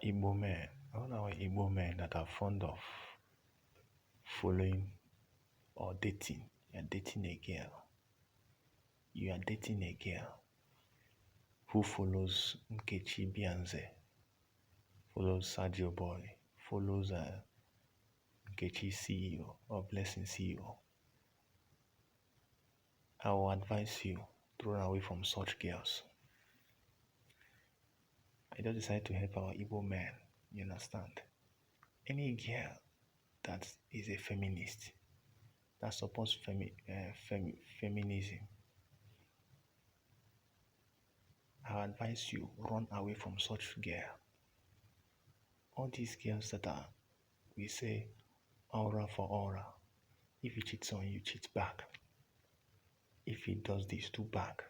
all our Igbo men that are fond of following or dating, you're dating a girl, you are dating a girl who follows Nkechi Bianze, follows Sergio Boy, follows Nkechi CEO or Blessing CEO. I will advise you to run away from such girls. I just decided to help our Igbo men, you understand? Any girl that is a feminist, that supports feminism, I advise you run away from such girl. All these girls that are, we say, aura for aura. If he cheats on you, cheat back. If he does this, do back.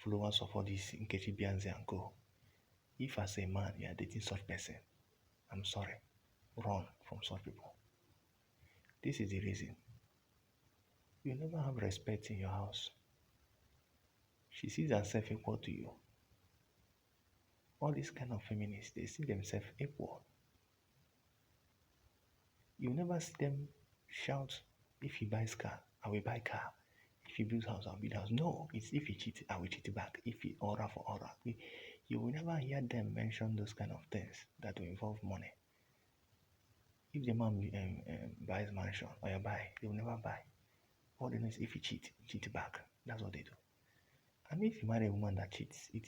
Followers of all these Nkechi Bianze and go. If as a man you are dating such person, I'm sorry, run from such people. This is the reason. You never have respect in your house. She sees herself equal to you. All these kind of feminists, they see themselves equal. You never see them shout, if he buys car, I will buy car. If he builds house, I'll build house. No, it's if he cheats, I will cheat back. If he aura for aura. You will never hear them mention those kind of things that will involve money. If the man buys mansion or you buy, they will never buy. All they know is if he cheat back. That's what they do. And if you marry a woman that cheats, it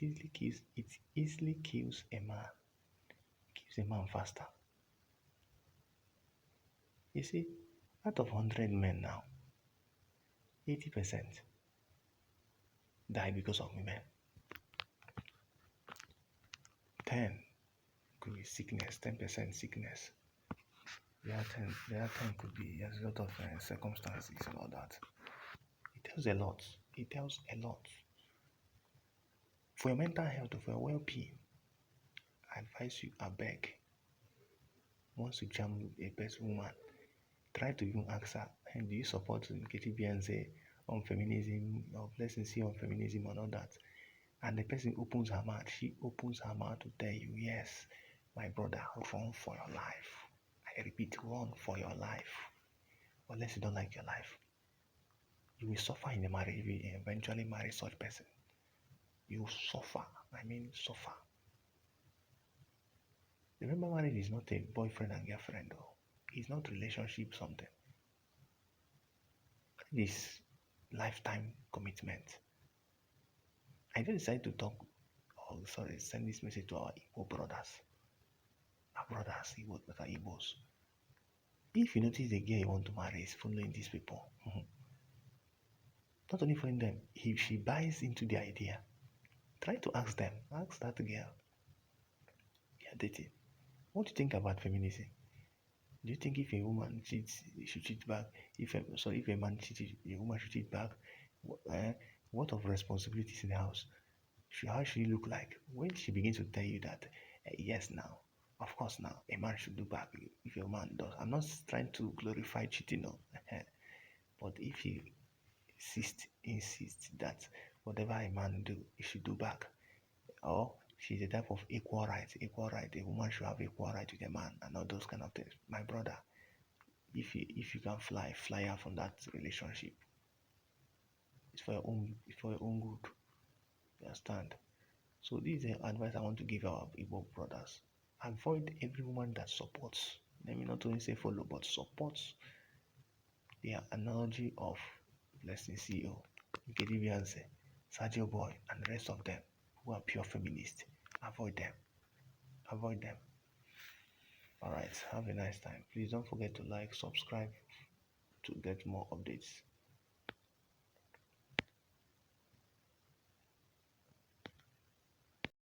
easily kills a man. Kills a man faster. You see, out of 100 men now, 80% die because of women. 10 could be sickness, 10% sickness. The other 10 could be as a lot of circumstances and all that. It tells a lot. It tells a lot. For your mental health, for your well-being, I advise you, I beg, once you jam a person woman, try to even ask her, and do you support Nkechi Bianze on feminism or Blessing C on feminism and all that? And the person opens her mouth, she opens her mouth to tell you, yes, my brother, run for your life. I repeat, run for your life. Unless you don't like your life, you will suffer in the marriage if you eventually marry such person. You will suffer. I mean, suffer. Remember, marriage is not a boyfriend and girlfriend, though. It's not relationship something. It is lifetime commitment. I just decided to send this message to our Igbo brothers. Our brothers, Igbo, that are Igbos. If you notice the girl you want to marry is following these people, not only following them, if she buys into the idea, try to ask them, ask that girl you're dating, what do you think about feminism? Do you think if a woman cheats, she should cheat back? If a man cheats, a woman should cheat back? What of responsibilities in the house? How should it look like? When she begins to tell you that, yes, now, of course, now, a man should do back if a man does. I'm not trying to glorify cheating, no. But if he insists that whatever a man do, he should do back, or she's a type of equal right. A woman should have equal right with a man and all those kind of things. My brother, if you can fly out from that relationship. It's for your own good. You understand? So this is the advice I want to give our Igbo brothers. Avoid every woman that supports. Let me not only say follow, but supports the analogy of Blessing CEO, Nkechi Bianze, Sergio Boy, and the rest of them who are pure feminists. Avoid them. Avoid them. Alright, have a nice time. Please don't forget to like, subscribe to get more updates.